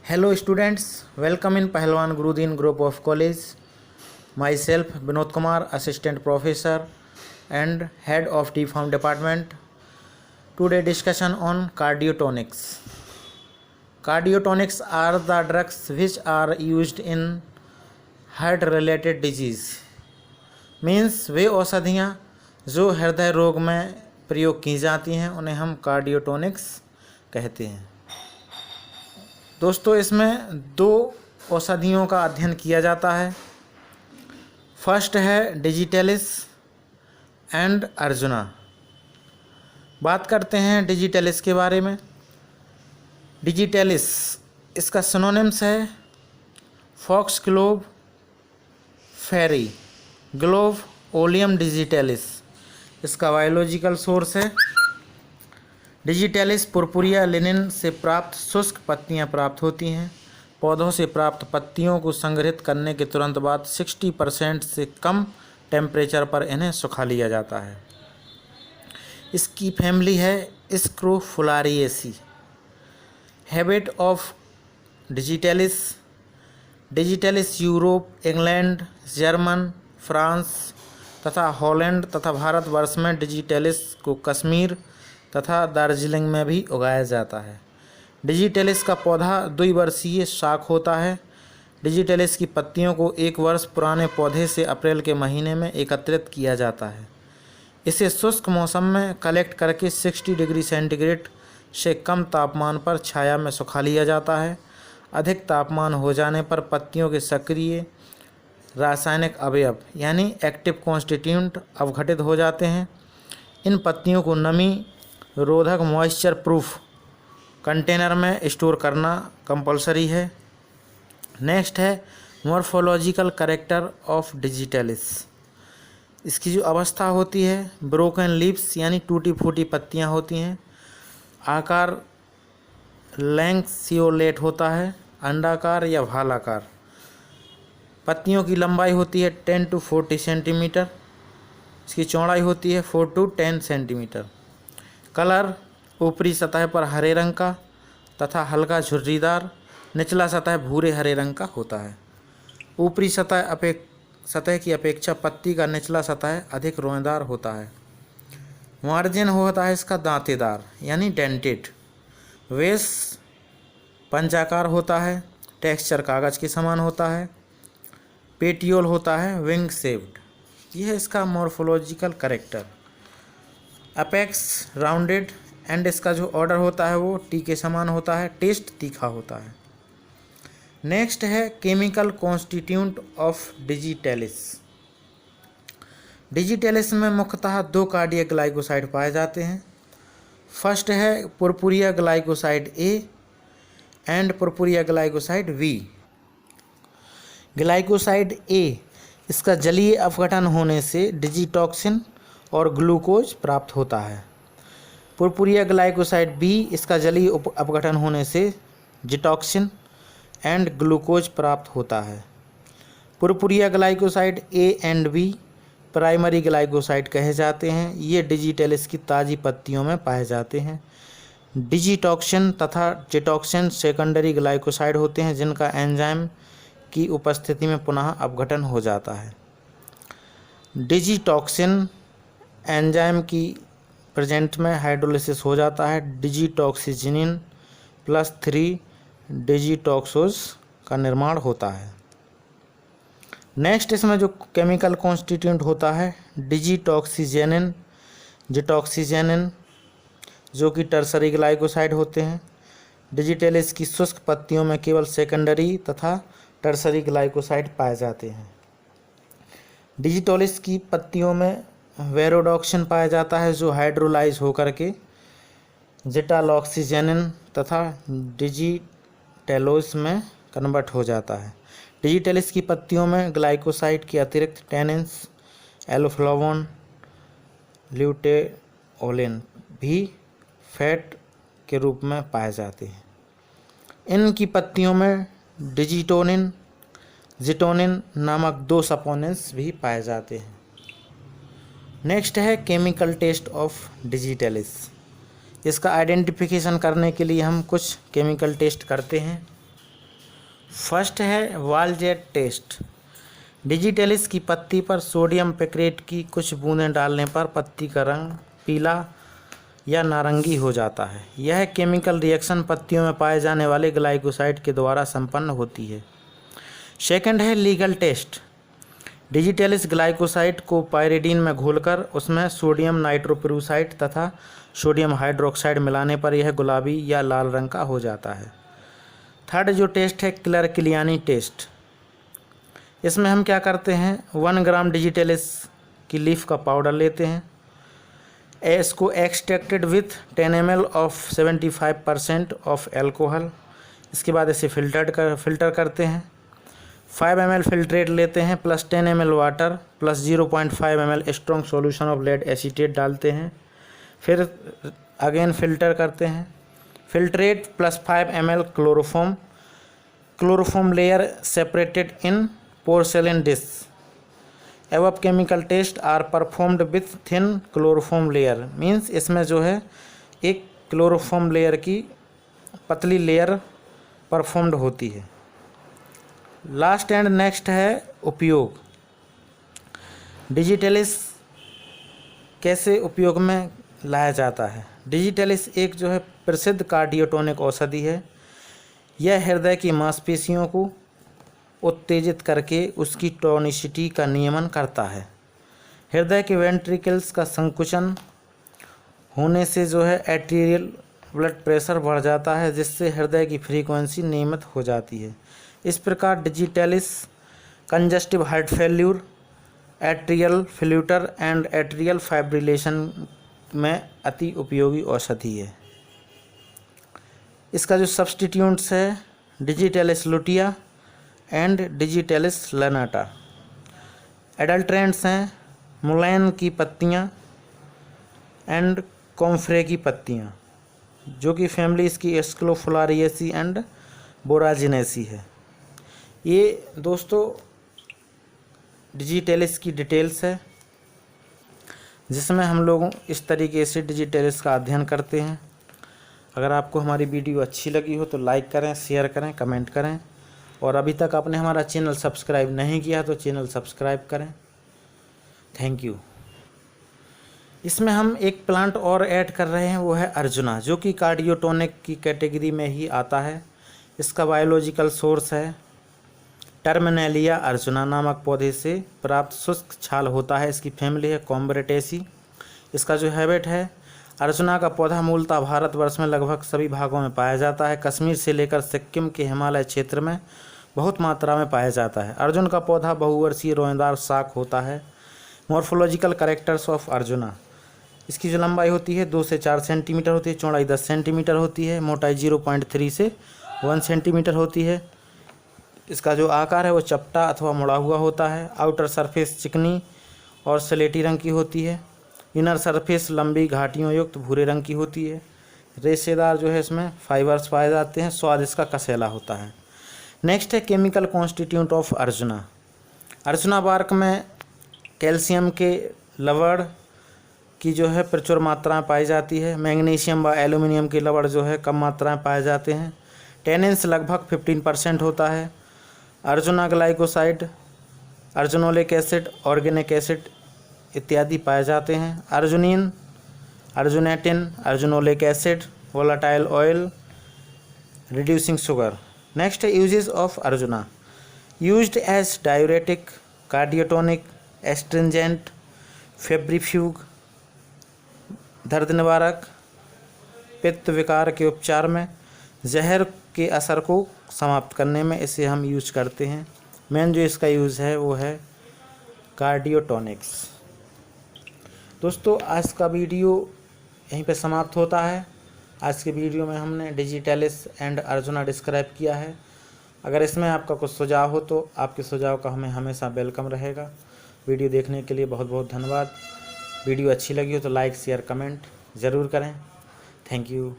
Hello students, welcome in Pahalwan Gurudeen Group of College. Myself Vinod Kumar, Assistant Professor and Head of D Farm Department. Today discussion on cardiotonics. Cardiotonics are the drugs which are used in heart related disease means वे औषधियाँ जो हृदय रोग में प्रयोग की जाती हैं उन्हें हम कार्डियोटोनिक्स कहते हैं। दोस्तों, इसमें दो औषधियों का अध्ययन किया जाता है। फर्स्ट है डिजिटेलिस एंड अर्जुना। बात करते हैं डिजिटेलिस के बारे में। डिजिटेलिस इसका सिनोनिम्स है फॉक्स ग्लोव फेरी ग्लोव ओलियम डिजिटेलिस। इसका बायोलॉजिकल सोर्स है। डिजिटेलिस पुरपुरिया लिनिन से प्राप्त शुष्क पत्तियां प्राप्त होती हैं। पौधों से प्राप्त पत्तियों को संग्रहित करने के तुरंत बाद 60% से कम टेम्परेचर पर इन्हें सुखा लिया जाता है। इसकी फैमिली है Scrophulariaceae. Habit of digitalis digitalis Europe, England, German, France तथा हॉलैंड तथा भारतवर्ष में डिजिटेलिस को कश्मीर तथा दार्जिलिंग में भी उगाया जाता है। डिजिटेलिस का पौधा द्विवर्षीय शाख होता है। डिजिटेलिस की पत्तियों को 1 वर्ष पुराने पौधे से अप्रैल के महीने में एकत्रित किया जाता है। इसे शुष्क मौसम में कलेक्ट करके 60 डिग्री सेंटीग्रेड से कम तापमान पर छाया में सुखा लिया जाता है। अधिक तापमान हो जाने पर पत्तियों के सक्रिय रासायनिक अवयव यानी एक्टिव कॉन्स्टिट्यूएंट अवघटित हो जाते हैं। इन पत्तियों को नमी रोधक मॉइस्चर प्रूफ कंटेनर में स्टोर करना कंपलसरी है। नेक्स्ट है मॉर्फोलॉजिकल कैरेक्टर ऑफ डिजिटेलिस। इसकी जो अवस्था होती है ब्रोकन लीव्स यानी टूटी फूटी पत्तियां होती हैं। आकार लैंक्सियोलेट होता है, अंडाकार या भालाकार। पत्तियों की लंबाई होती है 10 to 40 सेंटीमीटर। इसकी चौड़ाई होती है 4 to 10 सेंटीमीटर। कलर ऊपरी सतह पर हरे रंग का तथा हल्का झुर्रीदार, निचला सतह भूरे हरे रंग का होता है। ऊपरी सतह की अपेक्षा पत्ती का निचला सतह अधिक रोएदार होता है। मार्जिन होता है इसका दांतेदार यानी डेंटेड। वेस पंचाकार होता है। टेक्सचर कागज़ के समान होता है। पेटियोल होता है विंग शेप्ड। यह है इसका morphological character. Apex rounded and इसका जो ऑर्डर होता है वो टी के समान होता है। टेस्ट तीखा होता है। नेक्स्ट है chemical constituent of digitalis. Digitalis में मुख्यतः 2 कार्डियक ग्लाइकोसाइड पाए जाते हैं। फर्स्ट है purpurea glycoside A and purpurea glycoside B. Glycoside A इसका जलीय अपघटन होने से डिजिटॉक्सिन और ग्लूकोज प्राप्त होता है। पुरपुरिया ग्लाइकोसाइड बी इसका जलीय अपघटन होने से जिटॉक्सिन एंड ग्लूकोज प्राप्त होता है। Purpurea glycoside A and B primary glycoside कहे जाते हैं। ये डिजिटेलिस की ताज़ी पत्तियों में पाए जाते हैं। डिजिटॉक्सिन तथा जिटॉक्सिन सेकेंडरी ग्लाइकोसाइड होते हैं जिनका एंजाइम की उपस्थिति में पुनः अपघटन हो जाता है। डिजिटॉक्सिन एंजाइम की प्रेजेंट में हाइड्रोलिसिस हो जाता है। डिजिटॉक्सिजिनिन +3 डिजिटॉक्सोज का निर्माण होता है। नेक्स्ट इसमें जो केमिकल कॉन्स्टिट्यूएंट होता है डिजिटॉक्सिजेनिन, जिटॉक्सिजेनिन जो कि टर्सरी ग्लाइकोसाइड होते हैं। डिजिटेलिस की शुष्क पत्तियों में केवल सेकेंडरी तथा टर्सरी ग्लाइकोसाइड पाए जाते हैं। डिजिटेलिस की पत्तियों में वेरोडॉक्सिन पाया जाता है जो हाइड्रोलाइज होकर के जिटालॉक्सिजेनिन तथा डिजिटेलोस में कन्वर्ट हो जाता है। डिजिटेलिस की पत्तियों में ग्लाइकोसाइड के अतिरिक्त टैनिन्स, एलोफ्लावोन, ल्यूटेओलिन भी फैट के रूप में पाए जाते हैं। इनकी पत्तियों में डिजिटोनिन, जिटोनिन नामक 2 सपोनेंट्स भी पाए जाते हैं। नेक्स्ट है केमिकल टेस्ट ऑफ डिजिटेलिस। इसका आइडेंटिफिकेशन करने के लिए हम कुछ केमिकल टेस्ट करते हैं। फर्स्ट है वालजेट टेस्ट। डिजिटेलिस की पत्ती पर सोडियम पिक्रेट की कुछ बूंदें डालने पर पत्ती का रंग पीला या नारंगी हो जाता है। यह केमिकल रिएक्शन पत्तियों में पाए जाने वाले ग्लाइकोसाइड के द्वारा संपन्न होती है। सेकंड है लीगल टेस्ट। डिजिटेलिस ग्लाइकोसाइड को पायरिडीन में घोलकर उसमें सोडियम नाइट्रोपिरूसाइड तथा सोडियम हाइड्रोक्साइड मिलाने पर यह गुलाबी या लाल रंग का हो जाता है। थर्ड जो टेस्ट है क्लर-किलियानी टेस्ट। इसमें हम क्या करते हैं, 1 ग्राम डिजिटेलिस की लीफ का पाउडर लेते हैं, इसको extracted with 10 ml of 75% of alcohol. इसके बाद इसे फिल्टर करते हैं। 5 ml फिल्ट्रेट लेते हैं plus 10 ml water plus 0.5 ml strong solution of lead acetate डालते हैं। फिर अगेन फिल्टर करते हैं। Filtrate plus 5 ml chloroform layer separated in porcelain dish. Above chemical test are performed with thin chloroform layer. Means इसमें जो है एक chloroform layer की पतली लेयर परफॉर्म्ड होती है। लास्ट एंड नेक्स्ट है उपयोग। डिजिटेलिस कैसे उपयोग में लाया जाता है। डिजिटेलिस एक जो है प्रसिद्ध कार्डियोटोनिक औषधि है। यह हृदय की मांसपेशियों को उत्तेजित करके उसकी टोनिसिटी का नियमन करता है। हृदय के वेंट्रिकल्स का संकुचन होने से जो है आर्टेरियल ब्लड प्रेशर बढ़ जाता है, जिससे हृदय की फ्रीक्वेंसी नियमित हो जाती है। इस प्रकार digitalis congestive heart failure, atrial flutter and atrial fibrillation में अति उपयोगी औषधि है। इसका जो सब्स्टिट्यूट्स है डिजिटेलिस लुटिया एंड डिजिटेलिस लैनाटा। एडल्ट्रेंट्स हैं मुलैन की पत्तियाँ एंड कॉम्फ्रे की पत्तियाँ, जो कि फैमिली इसकी एस्क्लोफुलारिएसी एंड बोराजिनेसी है। ये दोस्तों डिजिटेलिस की डिटेल्स है, जिसमें हम लोग इस तरीके से डिजिटेलिस का अध्ययन करते हैं। अगर आपको हमारी वीडियो अच्छी लगी हो तो लाइक करें, शेयर करें, कमेंट करें, और अभी तक आपने हमारा चैनल सब्सक्राइब नहीं किया तो चैनल सब्सक्राइब करें। Thank you. इसमें हम एक प्लांट और ऐड कर रहे हैं, वो है अर्जुना, जो कि कार्डियोटोनिक की कैटेगरी में ही आता है। इसका बायोलॉजिकल सोर्स है टर्मिनेलिया अर्जुना नामक पौधे से प्राप्त शुष्क छाल होता है। इसकी फैमिली है कॉम्ब्रेटेसी। इसका जो हैबिट है, अर्जुना का पौधा मूलतः भारतवर्ष में लगभग सभी भागों में पाया जाता है। कश्मीर से लेकर सिक्किम के हिमालय क्षेत्र में बहुत मात्रा में पाया जाता है। अर्जुन का पौधा बहुवर्षीय रोएदार शाख होता है। Morphological characters of arjuna. इसकी जो लंबाई होती है 2 से 4 सेंटीमीटर होती है, चौड़ाई 10 सेंटीमीटर होती है, मोटाई 0.3 से 1 सेंटीमीटर होती है। इसका जो आकार है वो चपटा अथवा मुड़ा हुआ होता है। आउटर सरफेस चिकनी और स्लेटी रंग की होती है। इनर सरफेस लंबी घाटियों युक्त भूरे रंग की होती है। रेशेदार जो है इसमें फाइबर्स पाए जाते हैं। स्वाद इसका कसैला होता है। नेक्स्ट है chemical constituent of Arjuna. Arjuna bark में कैल्शियम के लवण की जो है प्रचुर मात्रा में पाई जाती है। मैग्नीशियम व एल्यूमिनियम के लवण जो है कम मात्रा में पाए जाते हैं। टेनिन्स लगभग 15% होता है। Arjuna glycoside, arjunolic acid, organic acid इत्यादि पाए जाते हैं। Arjunin, arjunetin, arjunolic acid, volatile oil, reducing sugar. Next है uses of arjuna. Used as diuretic, cardiotonic, astringent, febrifuge, दर्द निवारक, पित्त विकार के उपचार में, जहर के असर को समाप्त करने में इसे हम यूज करते हैं। मेन जो इसका यूज़ है वो है कार्डियोटोनिक्स। दोस्तों आज का वीडियो यहीं पे समाप्त होता है। आज के वीडियो में हमने डिजिटेलिस एंड अर्जुना डिस्क्राइब किया है। अगर इसमें आपका कुछ सुझाव हो तो आपके सुझाव का हमें हमेशा वेलकम रहेगा। वीडियो देखने के लिए बहुत बहुत धन्यवाद। वीडियो अच्छी लगी हो तो लाइक, शेयर, कमेंट ज़रूर करें। Thank you.